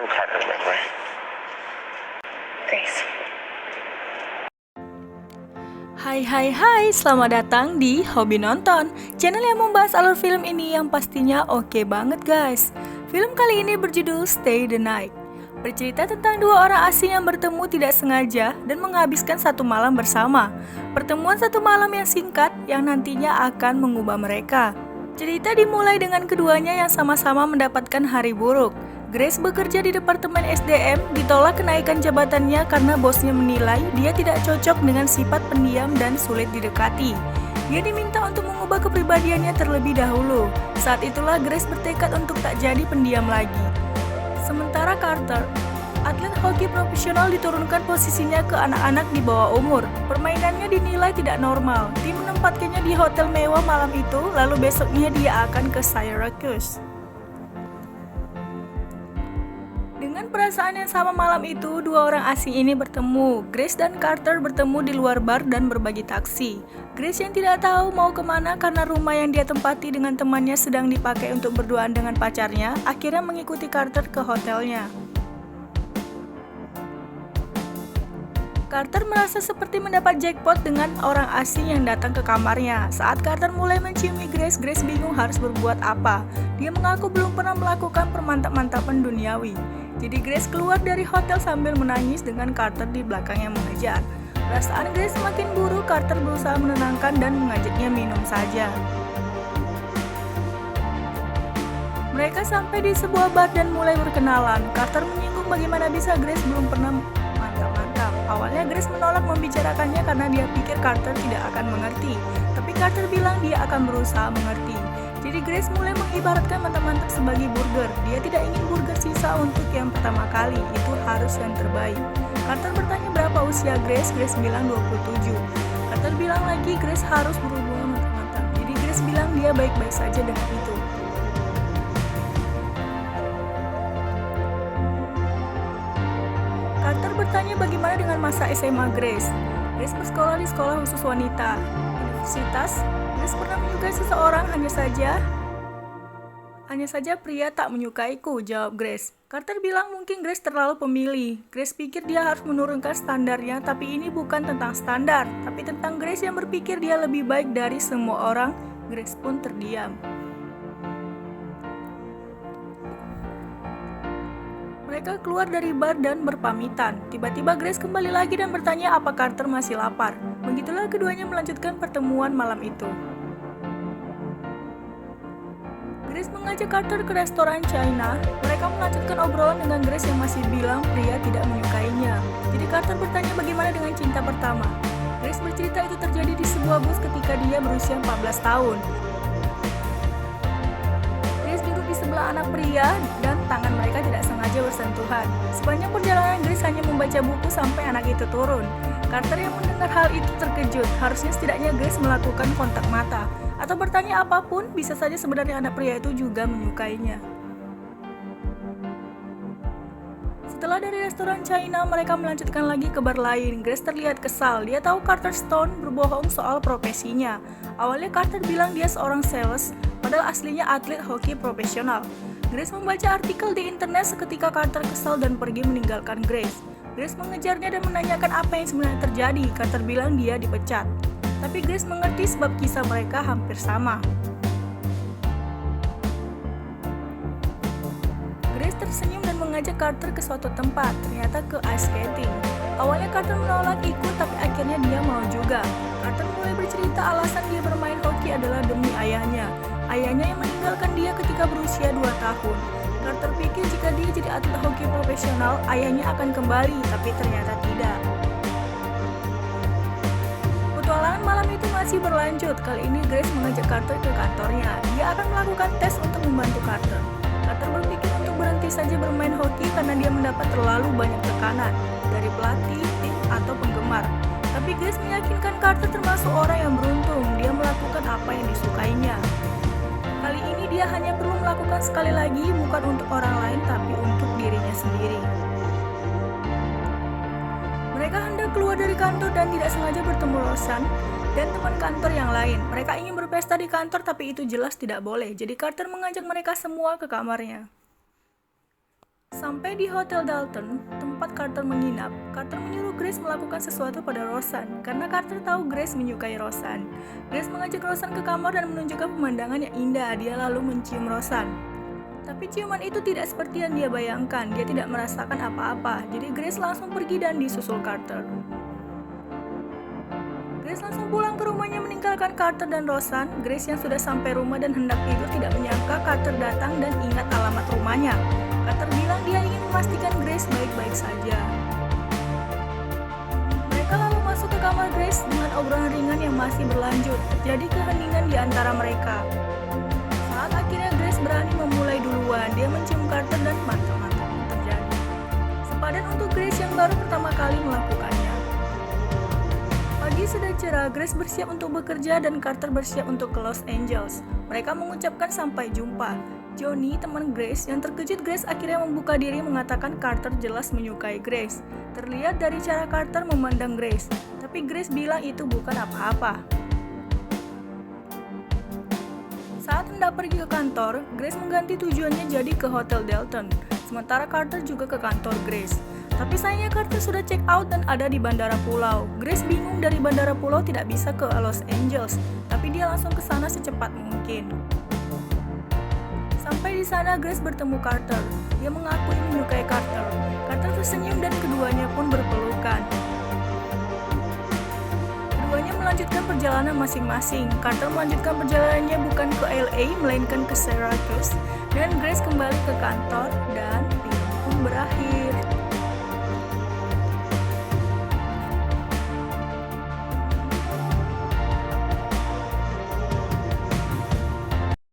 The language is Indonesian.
I'm Carter, remember? Grace. Hai, selamat datang di Hobi Nonton, channel yang membahas alur film ini yang pastinya oke banget guys. Film kali ini berjudul Stay the Night. Bercerita tentang dua orang asing yang bertemu tidak sengaja dan menghabiskan satu malam bersama. Pertemuan satu malam yang singkat yang nantinya akan mengubah mereka. Cerita dimulai dengan keduanya yang sama-sama mendapatkan hari buruk. Grace bekerja di Departemen SDM, ditolak kenaikan jabatannya karena bosnya menilai dia tidak cocok dengan sifat pendiam dan sulit didekati. Dia diminta untuk mengubah kepribadiannya terlebih dahulu. Saat itulah Grace bertekad untuk tak jadi pendiam lagi. Sementara Carter, atlet hoki profesional, diturunkan posisinya ke anak-anak di bawah umur. Permainannya dinilai tidak normal. Tim menempatkannya di hotel mewah malam itu, lalu besoknya dia akan ke Syracuse. Dengan perasaan yang sama malam itu, dua orang asing ini bertemu. Grace dan Carter bertemu di luar bar dan berbagi taksi. Grace yang tidak tahu mau kemana karena rumah yang dia tempati dengan temannya sedang dipakai untuk berduaan dengan pacarnya, akhirnya mengikuti Carter ke hotelnya. Carter merasa seperti mendapat jackpot dengan orang asing yang datang ke kamarnya. Saat Carter mulai menciumi Grace, Grace bingung harus berbuat apa. Dia mengaku belum pernah melakukan permantap-mantapan duniawi. Jadi Grace keluar dari hotel sambil menangis dengan Carter di belakang yang mengejar. Perasaan Grace semakin buruk. Carter berusaha menenangkan dan mengajaknya minum saja. Mereka sampai di sebuah bar dan mulai berkenalan. Carter menyinggung bagaimana bisa Grace belum pernah mantap-mantap. Awalnya Grace menolak membicarakannya karena dia pikir Carter tidak akan mengerti. Tapi Carter bilang dia akan berusaha mengerti. Jadi Grace mulai mengibaratkan mantap-mantap sebagai burger. Dia tidak ingin burger sisa untuk yang pertama kali, itu harus yang terbaik. Carter bertanya berapa usia Grace, Grace bilang 27. Carter bilang lagi Grace harus berhubungan mantap-mantap. Jadi Grace bilang dia baik-baik saja dengan itu. Carter bertanya bagaimana dengan masa SMA Grace. Grace bersekolah di sekolah khusus wanita. Universitas, Grace pernah menyukai seseorang, hanya saja pria tak menyukaiku, jawab Grace. Carter bilang mungkin Grace terlalu pemilih. Grace pikir dia harus menurunkan standarnya, tapi ini bukan tentang standar, tapi tentang Grace yang berpikir dia lebih baik dari semua orang. Grace pun terdiam. Mereka keluar dari bar dan berpamitan. Tiba-tiba Grace kembali lagi dan bertanya apa Carter masih lapar. Begitulah keduanya melanjutkan pertemuan malam itu. Grace mengajak Carter ke restoran China. Mereka melanjutkan obrolan dengan Grace yang masih bilang pria tidak menyukainya. Jadi Carter bertanya bagaimana dengan cinta pertama. Grace bercerita itu terjadi di sebuah bus ketika dia berusia 14 tahun. Grace duduk di sebelah anak pria dan tangan mereka tidak sengaja bersentuhan. Sepanjang perjalanan Grace hanya membaca buku sampai anak itu turun. Carter yang mendengar hal itu terkejut. Harusnya setidaknya Grace melakukan kontak mata atau bertanya apapun, bisa saja sebenarnya anak pria itu juga menyukainya. Setelah dari restoran China, mereka melanjutkan lagi ke bar lain. Grace terlihat kesal. Dia tahu Carter Stone berbohong soal profesinya. Awalnya Carter bilang dia seorang sales, padahal aslinya atlet hoki profesional. Grace membaca artikel di internet seketika Carter kesal dan pergi meninggalkan Grace. Grace mengejarnya dan menanyakan apa yang sebenarnya terjadi. Carter bilang dia dipecat. Tapi Grace mengerti sebab kisah mereka hampir sama. Grace tersenyum dan mengajak Carter ke suatu tempat, ternyata ke ice skating. Awalnya Carter menolak ikut, tapi akhirnya dia mau juga. Carter mulai bercerita alasan dia bermain hoki adalah demi ayahnya. Ayahnya yang meninggalkan dia ketika berusia 2 tahun. Carter pikir jika dia jadi atlet hoki profesional, ayahnya akan kembali, tapi ternyata tidak. Petualangan malam itu masih berlanjut. Kali ini Grace mengajak Carter ke kantornya. Dia akan melakukan tes untuk membantu Carter. Carter berpikir untuk berhenti saja bermain hoki karena dia mendapat terlalu banyak tekanan dari pelatih, tim, atau penggemar. Tapi Grace meyakinkan Carter termasuk orang yang beruntung. Dia melakukan apa yang disukainya. Kali ini dia hanya perlu melakukan sekali lagi, bukan untuk orang lain tapi untuk dirinya sendiri. Mereka hendak keluar dari kantor dan tidak sengaja bertemu Roseanne dan teman kantor yang lain. Mereka ingin berpesta di kantor tapi itu jelas tidak boleh. Jadi Carter mengajak mereka semua ke kamarnya. Sampai di Hotel Dalton, tempat Carter menginap, Carter menyuruh Grace melakukan sesuatu pada Roseanne, karena Carter tahu Grace menyukai Roseanne. Grace mengajak Roseanne ke kamar dan menunjukkan pemandangan yang indah, dia lalu mencium Roseanne. Tapi ciuman itu tidak seperti yang dia bayangkan, dia tidak merasakan apa-apa, jadi Grace langsung pergi dan disusul Carter. Grace langsung pulang ke rumahnya meninggalkan Carter dan Roseanne. Grace yang sudah sampai rumah dan hendak tidur tidak menyangka Carter datang dan ingat alamat rumahnya. Carter bilang dia ingin memastikan Grace baik-baik saja. Mereka lalu masuk ke kamar Grace dengan obrolan ringan yang masih berlanjut. Terjadi keheningan di antara mereka. Saat akhirnya Grace berani memulai duluan, dia mencium Carter dan mantap-mantap terjadi. Sepadan untuk Grace yang baru pertama kali melakukannya. Pagi sudah cerah, Grace bersiap untuk bekerja dan Carter bersiap untuk ke Los Angeles. Mereka mengucapkan sampai jumpa. Johnny, teman Grace, yang terkejut Grace akhirnya membuka diri mengatakan Carter jelas menyukai Grace. Terlihat dari cara Carter memandang Grace, tapi Grace bilang itu bukan apa-apa. Saat hendak pergi ke kantor, Grace mengganti tujuannya jadi ke Hotel Dalton, sementara Carter juga ke kantor Grace. Tapi sayangnya Carter sudah check out dan ada di bandara pulau. Grace bingung dari bandara pulau tidak bisa ke Los Angeles, tapi dia langsung ke sana secepat mungkin. Sampai di sana Grace bertemu Carter. Dia mengakui menyukai Carter. Carter tersenyum dan keduanya pun berpelukan. Keduanya melanjutkan perjalanan masing-masing. Carter melanjutkan perjalanannya bukan ke LA melainkan ke Syracuse, dan Grace kembali ke kantor dan film pun berakhir.